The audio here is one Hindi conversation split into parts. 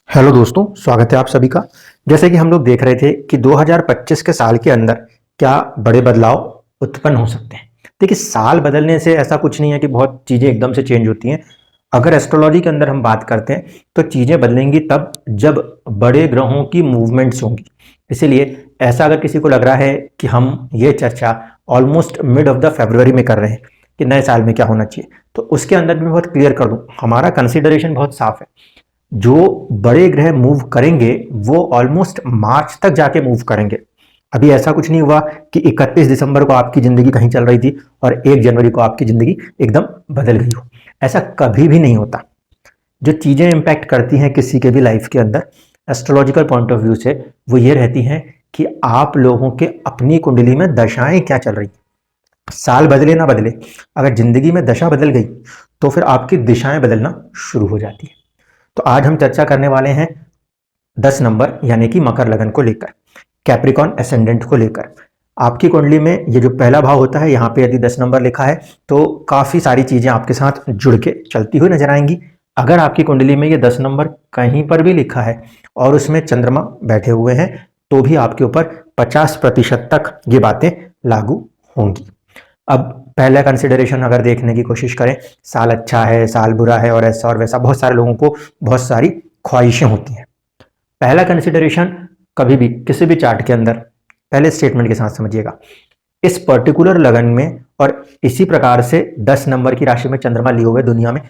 हेलो दोस्तों, स्वागत है आप सभी का। जैसे कि हम लोग देख रहे थे कि 2025 के साल के अंदर क्या बड़े बदलाव उत्पन्न हो सकते हैं। देखिए, साल बदलने से ऐसा कुछ नहीं है कि बहुत चीज़ें एकदम से चेंज होती हैं। अगर एस्ट्रोलॉजी के अंदर हम बात करते हैं तो चीज़ें बदलेंगी तब जब बड़े ग्रहों की मूवमेंट्स होंगी। इसीलिए ऐसा अगर किसी को लग रहा है कि हम ये चर्चा ऑलमोस्ट मिड ऑफ द फरवरी में कर रहे हैं कि नए साल में क्या होना चाहिए, तो उसके अंदर भी मैं बहुत क्लियर कर दूं, हमारा कंसिडरेशन बहुत साफ है। जो बड़े ग्रह मूव करेंगे वो ऑलमोस्ट मार्च तक जाके मूव करेंगे। अभी ऐसा कुछ नहीं हुआ कि 31 दिसंबर को आपकी जिंदगी कहीं चल रही थी और 1 जनवरी को आपकी जिंदगी एकदम बदल गई हो। ऐसा कभी भी नहीं होता। जो चीजें इंपैक्ट करती हैं किसी के भी लाइफ के अंदर एस्ट्रोलॉजिकल पॉइंट ऑफ व्यू से, वो ये रहती हैं कि आप लोगों के अपनी कुंडली में दशाएं क्या चल रही। साल बदले ना बदले, अगर जिंदगी में दशा बदल गई तो फिर आपकी दिशाएं बदलना शुरू हो जाती है। तो आज हम चर्चा करने वाले हैं 10 नंबर यानी कि मकर लगन को लेकर, कैप्रिकॉन एसेंडेंट को लेकर। आपकी कुंडली में ये जो पहला भाव होता है, यहाँ पे यदि 10 नंबर लिखा है तो काफ़ी सारी चीज़ें आपके साथ जुड़ के चलती हुई नजर आएंगी। अगर आपकी कुंडली में ये 10 नंबर कहीं पर भी लिखा है और उसमें चंद्रमा बैठे हुए हैं तो भी आपके ऊपर 50% तक ये बातें लागू होंगी। अब पहला कंसिडरेशन अगर देखने की कोशिश करें, साल अच्छा है, साल बुरा है और ऐसा और वैसा, बहुत सारे लोगों को बहुत सारी ख्वाहिशें होती हैं। पहला कंसिडरेशन कभी भी किसी भी चार्ट के अंदर पहले स्टेटमेंट के साथ समझिएगा, इस पर्टिकुलर लगन में और इसी प्रकार से 10 नंबर की राशि में चंद्रमा लिए हुए दुनिया में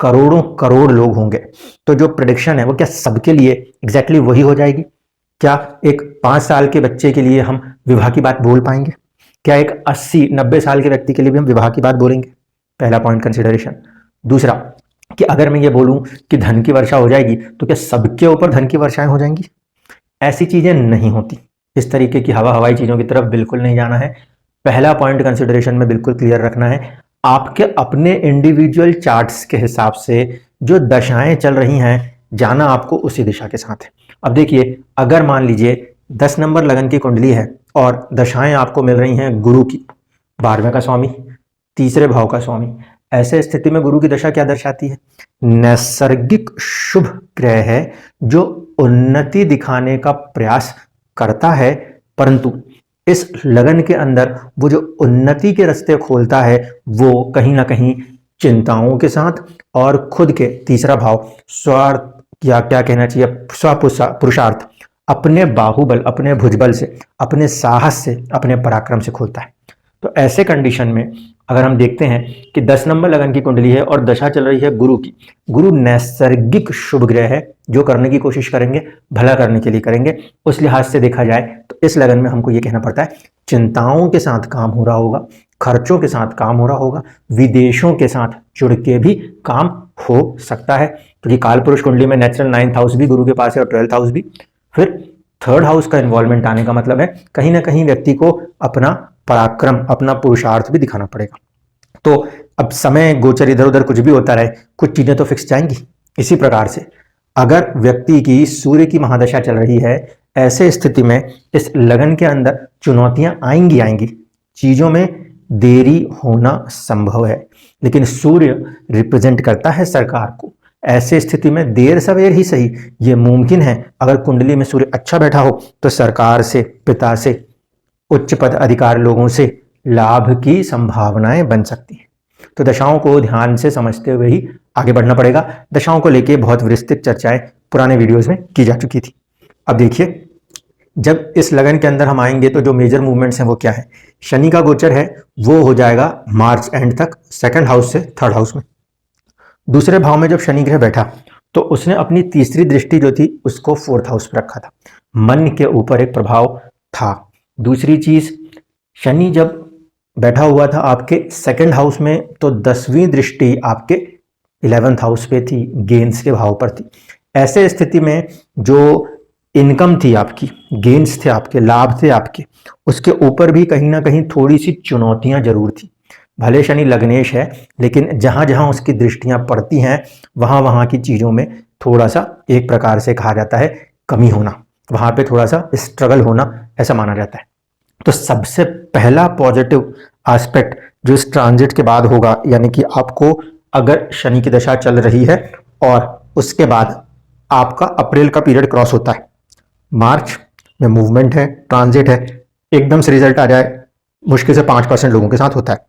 करोड़ों करोड़ लोग होंगे। तो जो प्रिडिक्शन है वो क्या सबके लिए एग्जैक्टली वही हो जाएगी? क्या एक 5 साल के बच्चे के लिए हम विवाह की बात बोल पाएंगे? क्या एक 80-90 साल के व्यक्ति के लिए भी हम विवाह की बात बोलेंगे? पहला पॉइंट कंसिडरेशन। दूसरा, कि अगर मैं ये बोलूं कि धन की वर्षा हो जाएगी तो क्या सबके ऊपर धन की वर्षाएं हो जाएंगी? ऐसी चीजें नहीं होती। इस तरीके की हवाई चीजों की तरफ बिल्कुल नहीं जाना है। पहला पॉइंट कंसिडरेशन में बिल्कुल क्लियर रखना है, आपके अपने इंडिविजुअल चार्ट्स के हिसाब से जो दशाएं चल रही हैं, जाना आपको उसी दिशा के साथ है। अब देखिए, अगर मान लीजिए 10 नंबर लगन की कुंडली है और दशाएं आपको मिल रही हैं गुरु की, 12वें का स्वामी, तीसरे भाव का स्वामी, ऐसे स्थिति में गुरु की दशा क्या दर्शाती है? नैसर्गिक शुभ ग्रह है जो उन्नति दिखाने का प्रयास करता है, परंतु इस लगन के अंदर वो जो उन्नति के रास्ते खोलता है वो कहीं ना कहीं चिंताओं के साथ और खुद के तीसरा भाव स्वार्थ या क्या कहना चाहिए पुरुषार्थ, अपने बाहुबल, अपने भुजबल से, अपने साहस से, अपने पराक्रम से खोलता है। तो ऐसे कंडीशन में अगर हम देखते हैं कि 10 नंबर लगन की कुंडली है और दशा चल रही है गुरु की, गुरु नैसर्गिक शुभ ग्रह है जो करने की कोशिश करेंगे, भला करने के लिए करेंगे। उस लिहाज से देखा जाए तो इस लगन में हमको ये कहना पड़ता है, चिंताओं के साथ काम हो रहा होगा, खर्चों के साथ काम हो रहा होगा, विदेशों के साथ जुड़ के भी काम हो सकता है, क्योंकि काल पुरुष कुंडली में नेचुरल 9th हाउस भी गुरु के पास है और 12th हाउस भी। फिर 3rd हाउस का इन्वॉल्वमेंट आने का मतलब है कहीं ना कहीं व्यक्ति को अपना पराक्रम, अपना पुरुषार्थ भी दिखाना पड़ेगा। तो अब समय गोचर इधर उधर कुछ भी होता रहे, कुछ चीजें तो फिक्स जाएंगी। इसी प्रकार से अगर व्यक्ति की सूर्य की महादशा चल रही है, ऐसे स्थिति में इस लगन के अंदर चुनौतियां आएंगी। चीजों में देरी होना संभव है, लेकिन सूर्य रिप्रेजेंट करता है सरकार को। ऐसे स्थिति में देर सवेर ही सही, ये मुमकिन है। अगर कुंडली में सूर्य अच्छा बैठा हो तो सरकार से, पिता से, उच्च पद अधिकार लोगों से लाभ की संभावनाएं बन सकती हैं। तो दशाओं को ध्यान से समझते हुए ही आगे बढ़ना पड़ेगा। दशाओं को लेके बहुत विस्तृत चर्चाएं पुराने वीडियोस में की जा चुकी थी। अब देखिए, जब इस लगन के अंदर हम आएंगे तो जो मेजर मूवमेंट्स हैं वो क्या है? शनि का गोचर है, वो हो जाएगा मार्च एंड तक 2nd हाउस से 3rd हाउस में। दूसरे भाव में जब शनि ग्रह बैठा तो उसने अपनी तीसरी दृष्टि जो थी उसको 4th हाउस पर रखा था। मन के ऊपर एक प्रभाव था। दूसरी चीज, शनि जब बैठा हुआ था आपके 2nd हाउस में तो 10वीं दृष्टि आपके 11th हाउस पे थी, गेन्स के भाव पर थी। ऐसे स्थिति में जो इनकम थी आपकी, गेन्स थे आपके, लाभ थे आपके, उसके ऊपर भी कहीं ना कहीं थोड़ी सी चुनौतियां जरूर थी। भले शनि लग्नेश है, लेकिन जहां जहां उसकी दृष्टियां पड़ती हैं वहां वहां की चीजों में थोड़ा सा, एक प्रकार से कहा जाता है, कमी होना, वहां पे थोड़ा सा स्ट्रगल होना, ऐसा माना जाता है। तो सबसे पहला पॉजिटिव एस्पेक्ट जो इस ट्रांजिट के बाद होगा, यानी कि आपको अगर शनि की दशा चल रही है और उसके बाद आपका अप्रैल का पीरियड क्रॉस होता है, मार्च में मूवमेंट है, ट्रांजिट है, एकदम से रिजल्ट आ जाए मुश्किल से 5% लोगों के साथ होता है।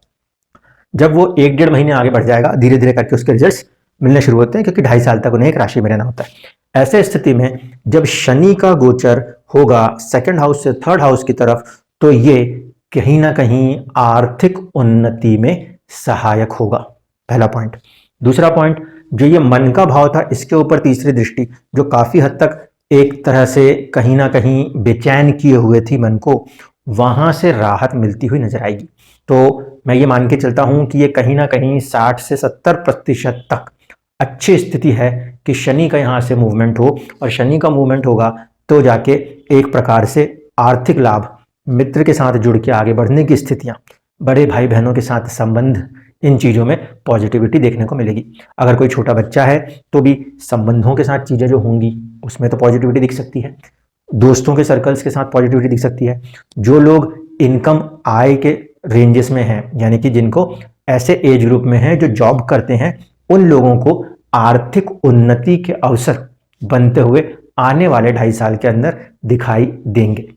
जब वो 1-1.5 महीने आगे बढ़ जाएगा, धीरे धीरे करके उसके रिजल्ट्स मिलने शुरू होते हैं, क्योंकि 2.5 साल तक उन्हें एक राशि में रहना होता है। ऐसे स्थिति में जब शनि का गोचर होगा सेकंड हाउस से थर्ड हाउस की तरफ, तो ये कहीं ना कहीं आर्थिक उन्नति में सहायक होगा, पहला पॉइंट। दूसरा पॉइंट, जो ये मन का भाव था, इसके ऊपर तीसरी दृष्टि जो काफी हद तक एक तरह से कहीं ना कहीं बेचैन किए हुए थी मन को, वहां से राहत मिलती हुई नजर आएगी। तो मैं ये मान के चलता हूं कि ये कहीं ना कहीं 60 से 70% तक अच्छी स्थिति है कि शनि का यहाँ से मूवमेंट हो, और शनि का मूवमेंट होगा तो जाके एक प्रकार से आर्थिक लाभ, मित्र के साथ जुड़ के आगे बढ़ने की स्थितियां, बड़े भाई बहनों के साथ संबंध, इन चीज़ों में पॉजिटिविटी देखने को मिलेगी। अगर कोई छोटा बच्चा है तो भी संबंधों के साथ चीज़ें जो होंगी उसमें तो पॉजिटिविटी दिख सकती है, दोस्तों के सर्कल्स के साथ पॉजिटिविटी दिख सकती है। जो लोग इनकम आय के रेंजेस में हैं, यानी कि जिनको ऐसे एज ग्रुप में हैं जो जॉब करते हैं, उन लोगों को आर्थिक उन्नति के अवसर बनते हुए आने वाले 2.5 साल के अंदर दिखाई देंगे।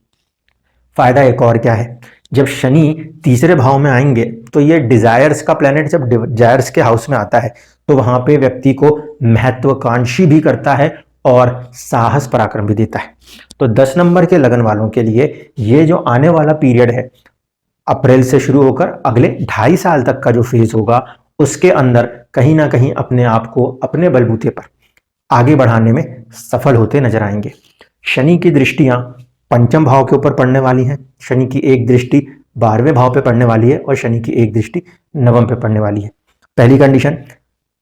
फायदा एक और क्या है, जब शनि तीसरे भाव में आएंगे तो ये डिजायर्स का प्लेनेट जब डिजायर्स के हाउस में आता है तो वहां पे व्यक्ति को महत्वाकांक्षी भी करता है और साहस पराक्रम भी देता है। तो 10 नंबर के लगन वालों के लिए ये जो आने वाला पीरियड है, अप्रैल से शुरू होकर अगले 2.5 साल तक का जो फेज होगा, उसके अंदर कहीं ना कहीं अपने आप को अपने बलबूते पर आगे बढ़ाने में सफल होते नजर आएंगे। शनि की दृष्टियां पंचम भाव के ऊपर पड़ने वाली हैं, शनि की एक दृष्टि 12वें भाव पे पड़ने वाली है, और शनि की एक दृष्टि नवम पे पड़ने वाली है। पहली कंडीशन,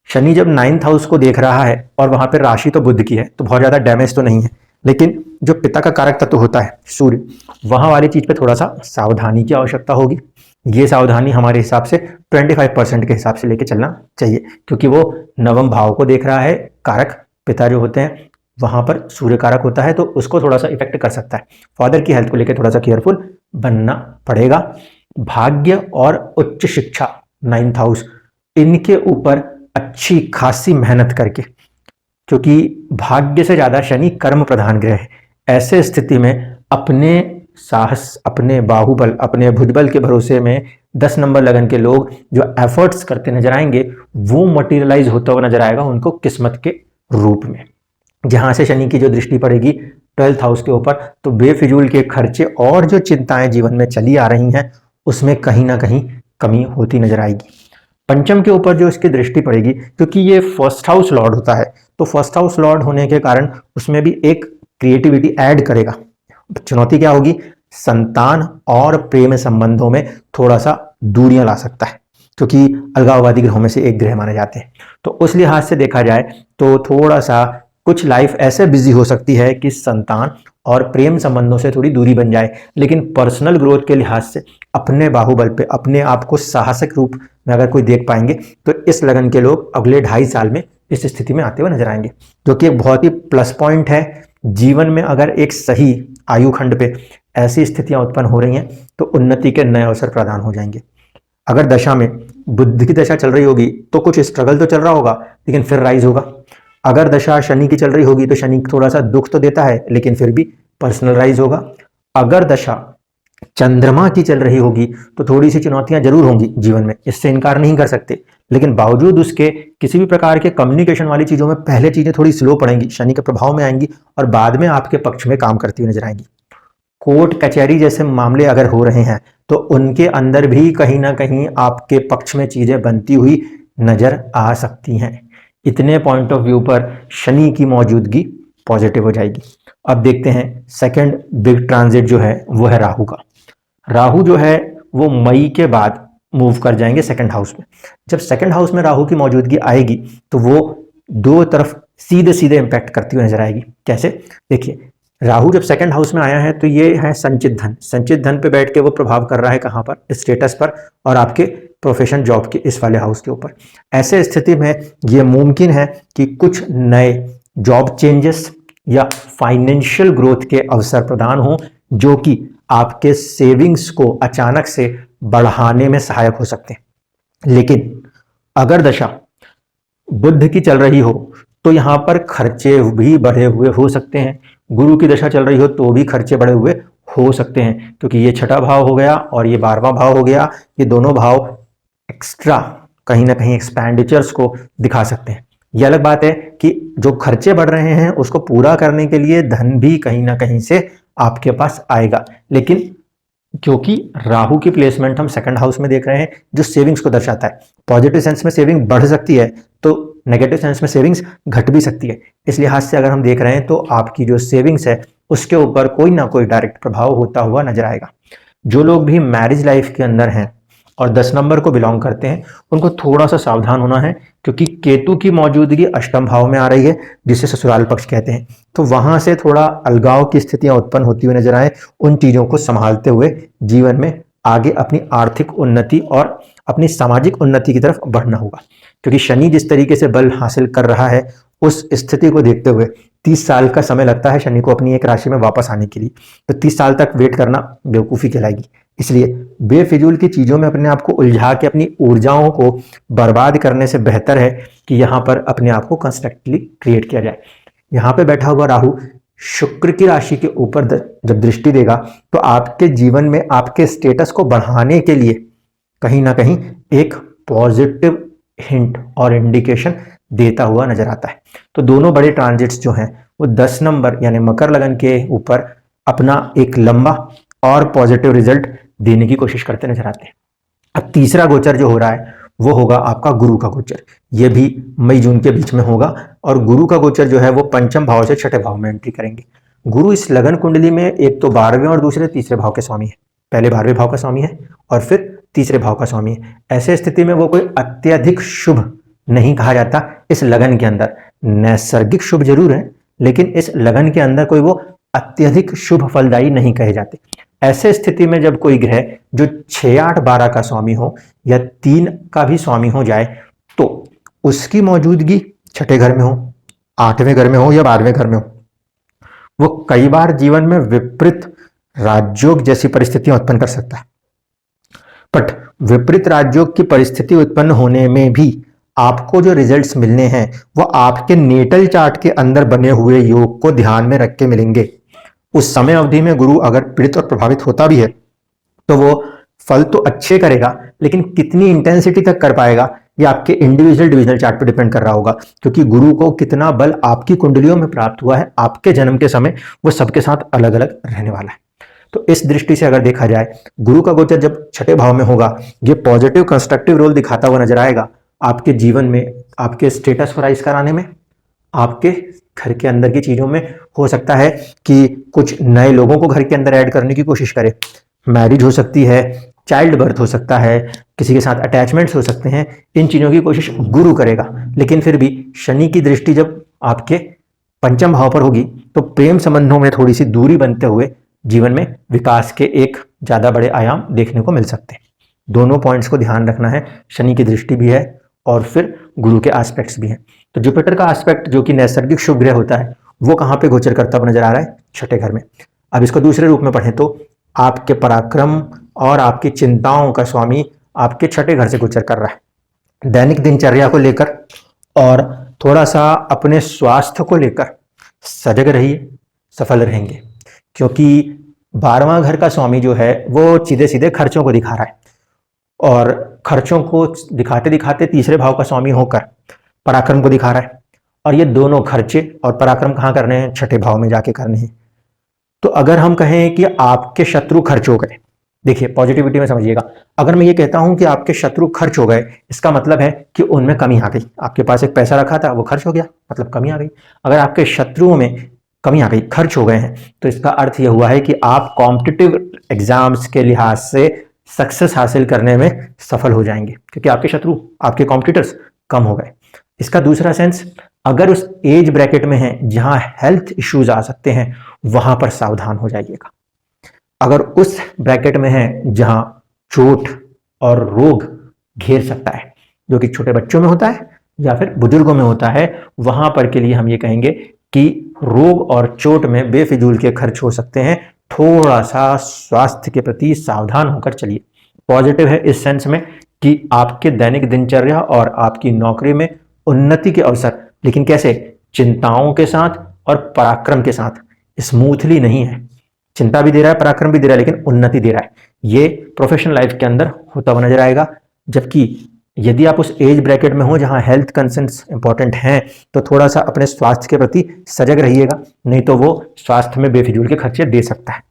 शनि जब 9th हाउस को देख रहा है और वहां पे राशि तो बुध की है, तो बहुत ज्यादा डैमेज तो नहीं है, लेकिन जो पिता का कारक तत्व होता है सूर्य, वहां वाली चीज पे थोड़ा सा सावधानी की आवश्यकता होगी। ये सावधानी हमारे हिसाब से 25% के हिसाब से लेके चलना चाहिए, क्योंकि वो नवम भाव को देख रहा है, कारक पिता जो होते हैं वहां पर सूर्य कारक होता है, तो उसको थोड़ा सा इफेक्ट कर सकता है। फादर की हेल्थ को लेकर थोड़ा सा केयरफुल बनना पड़ेगा। भाग्य और उच्च शिक्षा 9th हाउस, इनके ऊपर अच्छी खासी मेहनत करके, क्योंकि भाग्य से ज्यादा शनि कर्म प्रधान ग्रह है, ऐसे स्थिति में अपने साहस, अपने बाहुबल, अपने भुजबल के भरोसे में 10 नंबर लगन के लोग जो एफर्ट्स करते नजर आएंगे, वो मटेरियलाइज होता हुआ नजर आएगा उनको किस्मत के रूप में। जहां से शनि की जो दृष्टि पड़ेगी 12th हाउस के ऊपर, तो बेफिजूल के खर्चे और जो चिंताएं जीवन में चली आ रही हैं, उसमें कहीं ना कहीं कमी होती नजर आएगी। पंचम के ऊपर जो इसकी दृष्टि पड़ेगी, क्योंकि ये फर्स्ट हाउस लॉर्ड होता है, तो फर्स्ट हाउस लॉर्ड होने के कारण उसमें भी एक क्रिएटिविटी ऐड करेगा। चुनौती क्या होगी, संतान और प्रेम संबंधों में थोड़ा सा दूरियां ला सकता है, क्योंकि अलगाववादी ग्रहों में से एक ग्रह माने जाते हैं। तो उस लिहाज से देखा जाए तो थोड़ा सा कुछ लाइफ ऐसे बिजी हो सकती है कि संतान और प्रेम संबंधों से थोड़ी दूरी बन जाए, लेकिन पर्सनल ग्रोथ के लिहाज से अपने बाहुबल पे अपने आप को साहसिक रूप में अगर कोई देख पाएंगे, तो इस लगन के लोग अगले 2.5 साल में इस स्थिति में आते हुए नजर आएंगे, जो कि एक बहुत ही प्लस पॉइंट है। जीवन में अगर एक सही आयु खंड पे ऐसी स्थितियां उत्पन्न हो रही हैं, तो उन्नति के नए अवसर प्रदान हो जाएंगे। अगर दशा में बुध की दशा चल रही होगी तो कुछ स्ट्रगल तो चल रहा होगा, लेकिन फिर राइज होगा। अगर दशा शनि की चल रही होगी तो शनि थोड़ा सा दुख तो देता है, लेकिन फिर भी पर्सनल राइज होगा। अगर दशा चंद्रमा की चल रही होगी तो थोड़ी सी चुनौतियां जरूर होंगी जीवन में, इससे इनकार नहीं कर सकते, लेकिन बावजूद उसके किसी भी प्रकार के कम्युनिकेशन वाली चीजों में पहले चीजें थोड़ी स्लो पड़ेंगी, शनि के प्रभाव में आएंगी और बाद में आपके पक्ष में काम करती हुई नजर आएंगी। कोर्ट कचहरी जैसे मामले अगर हो रहे हैं तो उनके अंदर भी कहीं ना कहीं आपके पक्ष में चीजें बनती हुई नजर आ सकती हैं। इतने पॉइंट ऑफ व्यू पर शनि की मौजूदगी पॉजिटिव हो जाएगी। अब देखते हैं सेकंड बिग ट्रांजिट जो है वो है राहु का। राहु जो है वो मई के बाद मूव कर जाएंगे सेकंड हाउस में। जब सेकंड हाउस में राहु की मौजूदगी आएगी तो वो दो तरफ सीधे सीधे इंपैक्ट करती हुई नजर आएगी। कैसे, देखिए, राहु जब सेकंड हाउस में आया है तो ये है संचित धन। संचित धन पे बैठ के वो प्रभाव कर रहा है कहां पर, स्टेटस पर और आपके प्रोफेशन जॉब के इस वाले हाउस के ऊपर। ऐसे स्थिति में ये मुमकिन है कि कुछ नए जॉब चेंजेस या फाइनेंशियल ग्रोथ के अवसर प्रदान हो, जो कि आपके सेविंग्स को अचानक से बढ़ाने में सहायक हो सकते हैं। लेकिन अगर दशा बुध की चल रही हो तो यहाँ पर खर्चे भी बढ़े हुए हो सकते हैं। गुरु की दशा चल रही हो तो भी खर्चे बढ़े हुए हो सकते हैं, क्योंकि ये छठा भाव हो गया और ये 12वां भाव हो गया। ये दोनों भाव एक्स्ट्रा कहीं ना कहीं एक्सपेंडिचर्स को दिखा सकते हैं। ये अलग बात है कि जो खर्चे बढ़ रहे हैं उसको पूरा करने के लिए धन भी कहीं ना कहीं से आपके पास आएगा, लेकिन क्योंकि राहु की प्लेसमेंट हम सेकंड हाउस में देख रहे हैं जो सेविंग्स को दर्शाता है। पॉजिटिव सेंस में सेविंग बढ़ सकती है तो नेगेटिव सेंस में सेविंग्स घट भी सकती है। इस लिहाज से अगर हम देख रहे हैं तो आपकी जो सेविंग्स है उसके ऊपर कोई ना कोई डायरेक्ट प्रभाव होता हुआ नजर आएगा। जो लोग भी मैरिज लाइफ के अंदर हैं और 10 नंबर को बिलोंग करते हैं उनको थोड़ा सा सावधान होना है, क्योंकि केतु की मौजूदगी अष्टम भाव में आ रही है जिसे ससुराल पक्ष कहते हैं। तो वहां से थोड़ा अलगाव की स्थितियां उत्पन्न होती हुई नजर आए। उन चीजों को संभालते हुए जीवन में आगे अपनी आर्थिक उन्नति और अपनी सामाजिक उन्नति की तरफ बढ़ना होगा, क्योंकि शनि जिस तरीके से बल हासिल कर रहा है उस स्थिति को देखते हुए 30 साल का समय लगता है शनि को अपनी एक राशि में वापस आने के लिए। तो 30 साल तक वेट करना बेवकूफ़ी कहलाएगी। इसलिए बेफिजूल की चीज़ों में अपने आप को उलझा के अपनी ऊर्जाओं को बर्बाद करने से बेहतर है कि यहाँ पर अपने आप को कंस्ट्रक्टिवली क्रिएट किया जाए। यहाँ पे बैठा हुआ राहु शुक्र की राशि के ऊपर जब दृष्टि देगा तो आपके जीवन में आपके स्टेटस को बढ़ाने के लिए कहीं ना कहीं एक पॉजिटिव हिंट और इंडिकेशन देता हुआ नजर आता है। तो दोनों बड़े ट्रांजिट्स जो हैं वो 10 नंबर यानी मकर लगन के ऊपर अपना एक लंबा और पॉजिटिव रिजल्ट देने की कोशिश करते नजर आते हैं। अब तीसरा गोचर जो हो रहा है वो होगा आपका गुरु का गोचर। ये भी मई जून के बीच में होगा और गुरु का गोचर जो है वो पंचम भाव से छठे भाव में एंट्री करेंगे। गुरु इस लगन कुंडली में एक तो 12वें और दूसरे तीसरे भाव के स्वामी है। पहले 12वें भाव का स्वामी है और फिर तीसरे भाव का स्वामी है। ऐसे स्थिति में वो कोई अत्यधिक शुभ नहीं कहा जाता इस लगन के अंदर। नैसर्गिक शुभ जरूर है, लेकिन इस लगन के अंदर कोई वो अत्यधिक शुभ फलदायी नहीं कहे जाते। ऐसे स्थिति में जब कोई ग्रह जो 6, 8, 12 का स्वामी हो या 3 का भी स्वामी हो जाए तो उसकी मौजूदगी छठे घर में हो, 8वें घर में हो या 12वें घर में हो, वो कई बार जीवन में विपरीत राजयोग जैसी परिस्थितियां उत्पन्न कर सकता है। बट विपरीत राजयोग की परिस्थिति उत्पन्न होने में भी आपको जो रिजल्ट्स मिलने हैं वो आपके नेटल चार्ट के अंदर बने हुए योग को ध्यान में रख के मिलेंगे। उस समय अवधि में गुरु अगर पीड़ित और प्रभावित होता भी है तो वो फल तो अच्छे करेगा, लेकिन कितनी इंटेंसिटी तक कर पाएगा ये आपके इंडिविजुअल डिविजनल चार्ट पर डिपेंड कर रहा होगा, क्योंकि गुरु को कितना बल आपकी कुंडलियों में प्राप्त हुआ है आपके जन्म के समय वो सबके साथ अलग अलग रहने वाला है। तो इस दृष्टि से अगर देखा जाए गुरु का गोचर जब छठे भाव में होगा ये पॉजिटिव कंस्ट्रक्टिव रोल दिखाता हुआ नजर आएगा आपके जीवन में, आपके स्टेटस को राइज कराने में, आपके घर के अंदर की चीजों में। हो सकता है कि कुछ नए लोगों को घर के अंदर ऐड करने की कोशिश करे, मैरिज हो सकती है, चाइल्ड बर्थ हो सकता है, किसी के साथ अटैचमेंट्स हो सकते हैं। इन चीजों की कोशिश गुरु करेगा, लेकिन फिर भी शनि की दृष्टि जब आपके पंचम भाव पर होगी तो प्रेम संबंधों में थोड़ी सी दूरी बनते हुए जीवन में विकास के एक ज्यादा बड़े आयाम देखने को मिल सकते हैं। दोनों पॉइंट्स को ध्यान रखना है। शनि की दृष्टि भी है और फिर गुरु के एस्पेक्ट्स भी हैं। तो जुपिटर का एस्पेक्ट जो कि नैसर्गिक शुभ ग्रह होता है वो कहाँ पे गोचर करता हुआ नजर आ रहा है? छठे घर में। अब इसको दूसरे रूप में पढ़ें तो आपके पराक्रम और आपकी चिंताओं का स्वामी आपके छठे घर से गोचर कर रहा है। दैनिक दिनचर्या को लेकर और थोड़ा सा अपने स्वास्थ्य को लेकर सजग रहिए, सफल रहेंगे, क्योंकि 12वां घर का स्वामी जो है वो सीधे सीधे खर्चों को दिखा रहा है और खर्चों को दिखाते दिखाते तीसरे भाव का स्वामी होकर पराक्रम को दिखा रहा है। और ये दोनों खर्चे और पराक्रम कहाँ करने हैं? छठे भाव में जाके करने हैं। तो अगर हम कहें कि आपके शत्रु खर्च हो गए, देखिए पॉजिटिविटी में समझिएगा, अगर मैं ये कहता हूं कि आपके शत्रु खर्च हो गए इसका मतलब है कि उनमें कमी आ गई। आपके पास एक पैसा रखा था वो खर्च हो गया, मतलब कमी आ गई। अगर आपके शत्रुओं में कमी आ गई, खर्च हो गए हैं, तो इसका अर्थ यह हुआ है कि आप कॉम्पिटिटिव एग्जाम्स के लिहाज से सक्सेस हासिल करने में सफल हो जाएंगे, क्योंकि आपके शत्रु, आपके कॉम्पिटिटर्स कम हो गए। इसका दूसरा सेंस, अगर उस एज ब्रैकेट में है जहां हेल्थ इश्यूज आ सकते हैं वहां पर सावधान हो जाइएगा। अगर उस ब्रैकेट में है जहां चोट और रोग घेर सकता है, जो कि छोटे बच्चों में होता है या फिर बुजुर्गों में होता है, वहां पर के लिए हम ये कहेंगे कि रोग और चोट में बेफिजूल के खर्च हो सकते हैं। थोड़ा सा स्वास्थ्य के प्रति सावधान होकर चलिए। पॉजिटिव है इस सेंस में कि आपके दैनिक दिनचर्या और आपकी नौकरी में उन्नति के अवसर, लेकिन कैसे चिंताओं के साथ और पराक्रम के साथ स्मूथली नहीं है। चिंता भी दे रहा है, पराक्रम भी दे रहा है, लेकिन उन्नति दे रहा है। ये प्रोफेशनल लाइफ के अंदर होता हुआ नजर आएगा। जबकि यदि आप उस एज ब्रैकेट में हो जहां हेल्थ कंसर्न्स इंपॉर्टेंट हैं, तो थोड़ा सा अपने स्वास्थ्य के प्रति सजग रहिएगा, नहीं तो वो स्वास्थ्य में बेफिजूल के खर्चे दे सकता है।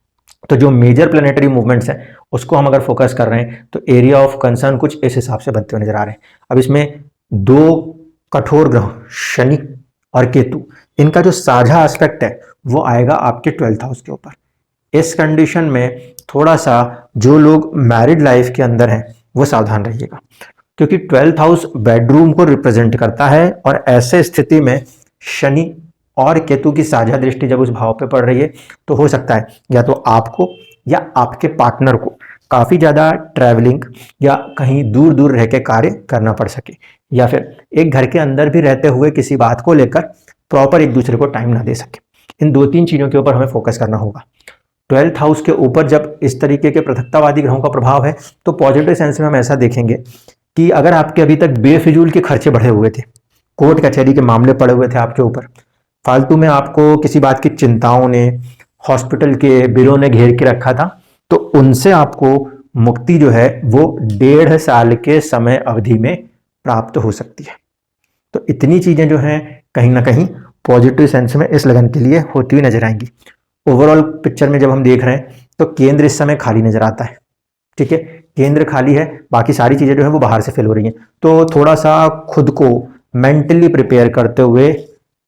तो जो मेजर प्लेनेटरी मूवमेंट्स हैं उसको हम अगर फोकस कर रहे हैं तो एरिया ऑफ कंसर्न कुछ इस हिसाब से बनते हुए नजर आ रहे हैं। अब इसमें दो कठोर ग्रह शनि और केतु, इनका जो साझा एस्पेक्ट है वो आएगा आपके 12th हाउस के ऊपर। इस कंडीशन में थोड़ा सा जो लोग मैरिड लाइफ के अंदर हैं वो सावधान रहिएगा, क्योंकि 12th हाउस बेडरूम को रिप्रेजेंट करता है और ऐसे स्थिति में शनि और केतु की साझा दृष्टि जब उस भाव पे पड़ रही है तो हो सकता है या तो आपको या आपके पार्टनर को काफी ज्यादा ट्रैवलिंग या कहीं दूर दूर रह के कार्य करना पड़ सके, या फिर एक घर के अंदर भी रहते हुए किसी बात को लेकर प्रॉपर एक दूसरे को टाइम ना दे सके। इन दो तीन चीजों के ऊपर हमें फोकस करना होगा। 12th हाउस के ऊपर जब इस तरीके के पृथकतावादी ग्रहों का प्रभाव है तो पॉजिटिव सेंस में हम ऐसा देखेंगे कि अगर आपके अभी तक बेफिजूल के खर्चे बढ़े हुए थे, कोर्ट कचहरी के मामले पड़े हुए थे आपके ऊपर, फालतू में आपको किसी बात की चिंताओं ने, हॉस्पिटल के बिलों ने घेर के रखा था, तो उनसे आपको मुक्ति जो है वो 1.5 साल के समय अवधि में प्राप्त हो सकती है। तो इतनी चीजें जो हैं कहीं ना कहीं पॉजिटिव सेंस में इस लगन के लिए होती हुई नजर आएंगी। ओवरऑल पिक्चर में जब हम देख रहे हैं तो केंद्र इस समय खाली नजर आता है। ठीक है, केंद्र खाली है, बाकी सारी चीजें जो है वो बाहर से फिल हो रही हैं। तो थोड़ा सा खुद को मेंटली प्रिपेयर करते हुए,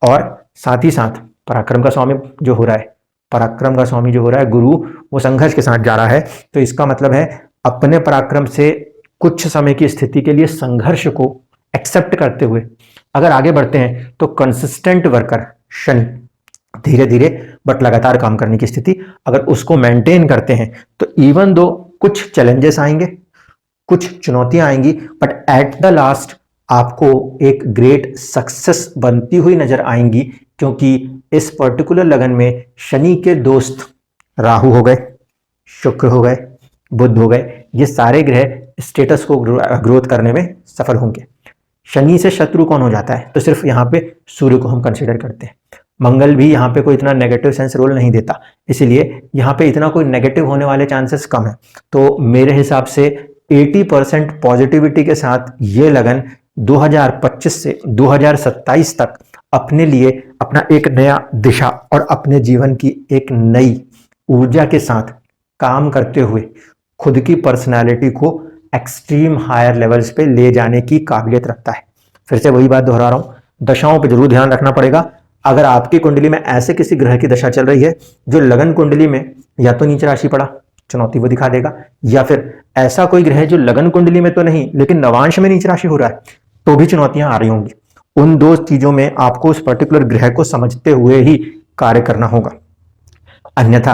और साथ ही साथ पराक्रम का स्वामी जो हो रहा है, पराक्रम का स्वामी जो हो रहा है गुरु, वो संघर्ष के साथ जा रहा है। तो इसका मतलब है अपने पराक्रम से कुछ समय की स्थिति के लिए संघर्ष को एक्सेप्ट करते हुए अगर आगे बढ़ते हैं तो कंसिस्टेंट वर्कर शनि धीरे धीरे बट लगातार काम करने की स्थिति अगर उसको मेंटेन करते हैं तो इवन दो कुछ चैलेंजेस आएंगे, कुछ चुनौतियां आएंगी, बट एट द लास्ट आपको एक ग्रेट सक्सेस बनती हुई नजर आएंगी, क्योंकि इस पर्टिकुलर लगन में शनि के दोस्त राहु हो गए, शुक्र हो गए, बुध हो गए, ये सारे ग्रह स्टेटस को ग्रोथ करने में सफल होंगे। शनि से शत्रु कौन हो जाता है? तो सिर्फ यहाँ पे सूर्य को हम कंसीडर करते हैं। मंगल भी यहाँ पे कोई इतना नेगेटिव सेंस रोल नहीं देता, इसीलिए यहाँ पे इतना कोई नेगेटिव होने वाले चांसेस कम है। तो मेरे हिसाब से 80% पॉजिटिविटी के साथ ये लगन 2025 से 2027 तक अपने लिए अपना एक नया दिशा और अपने जीवन की एक नई ऊर्जा के साथ काम करते हुए खुद की पर्सनालिटी को एक्सट्रीम हायर लेवल्स पे ले जाने की काबिलियत रखता है। फिर से वही बात दोहरा रहा हूं, दशाओं पे जरूर ध्यान रखना पड़ेगा। अगर आपकी कुंडली में ऐसे किसी ग्रह की दशा चल रही है जो लगन कुंडली में या तो नीच राशि पड़ा, चुनौती वो दिखा देगा, या फिर ऐसा कोई ग्रह जो लगन कुंडली में तो नहीं लेकिन नवांश में नीच राशि हो रहा है तो भी चुनौतियां आ रही होंगी। उन दो चीजों में आपको उस पर्टिकुलर ग्रह को समझते हुए ही कार्य करना होगा, अन्यथा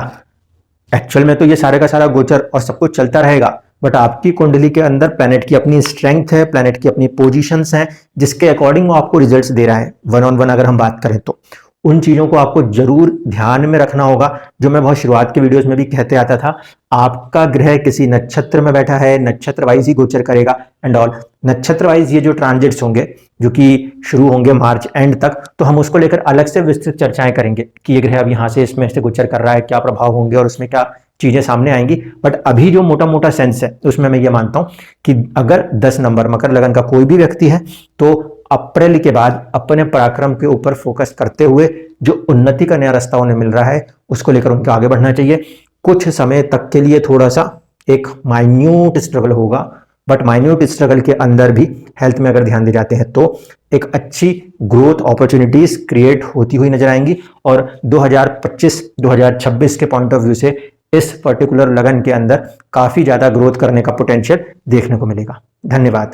एक्चुअल में तो ये सारे का सारा गोचर और सब कुछ चलता रहेगा, बट आपकी कुंडली के अंदर प्लैनेट की अपनी स्ट्रेंथ है, प्लैनेट की अपनी पोजीशंस हैं, जिसके अकॉर्डिंग वो आपको रिजल्ट्स दे रहा है। 1-on-1 अगर हम बात करें तो उन चीजों को आपको जरूर ध्यान में रखना होगा। जो मैं बहुत शुरुआत के वीडियोस में भी कहते आता था, आपका ग्रह किसी नक्षत्र में बैठा है, नक्षत्र वाइज ही गोचर करेगा एंड ऑल। नक्षत्र वाइज ये जो ट्रांजिट्स होंगे जो कि शुरू होंगे मार्च एंड तक, तो हम उसको लेकर अलग से विस्तृत चर्चाएं करेंगे कि ये ग्रह अब यहाँ से इसमें से गोचर कर रहा है, क्या प्रभाव होंगे और उसमें क्या चीजें सामने आएंगी। बट अभी जो मोटा मोटा सेंस है उसमें मैं ये मानता हूं कि अगर 10 नंबर मकर लगन का कोई भी व्यक्ति है तो अप्रैल के बाद अपने पराक्रम के ऊपर फोकस करते हुए जो उन्नति का नया रास्ता उन्हें मिल रहा है उसको लेकर उनको आगे बढ़ना चाहिए। कुछ समय तक के लिए थोड़ा सा एक माइन्यूट स्ट्रगल होगा, बट माइन्यूट स्ट्रगल के अंदर भी हेल्थ में अगर ध्यान दे जाते हैं तो एक अच्छी ग्रोथ अपॉर्चुनिटीज क्रिएट होती हुई नजर आएंगी। और 2025-2026 के पॉइंट ऑफ व्यू से इस पर्टिकुलर लगन के अंदर काफी ज्यादा ग्रोथ करने का पोटेंशियल देखने को मिलेगा। धन्यवाद।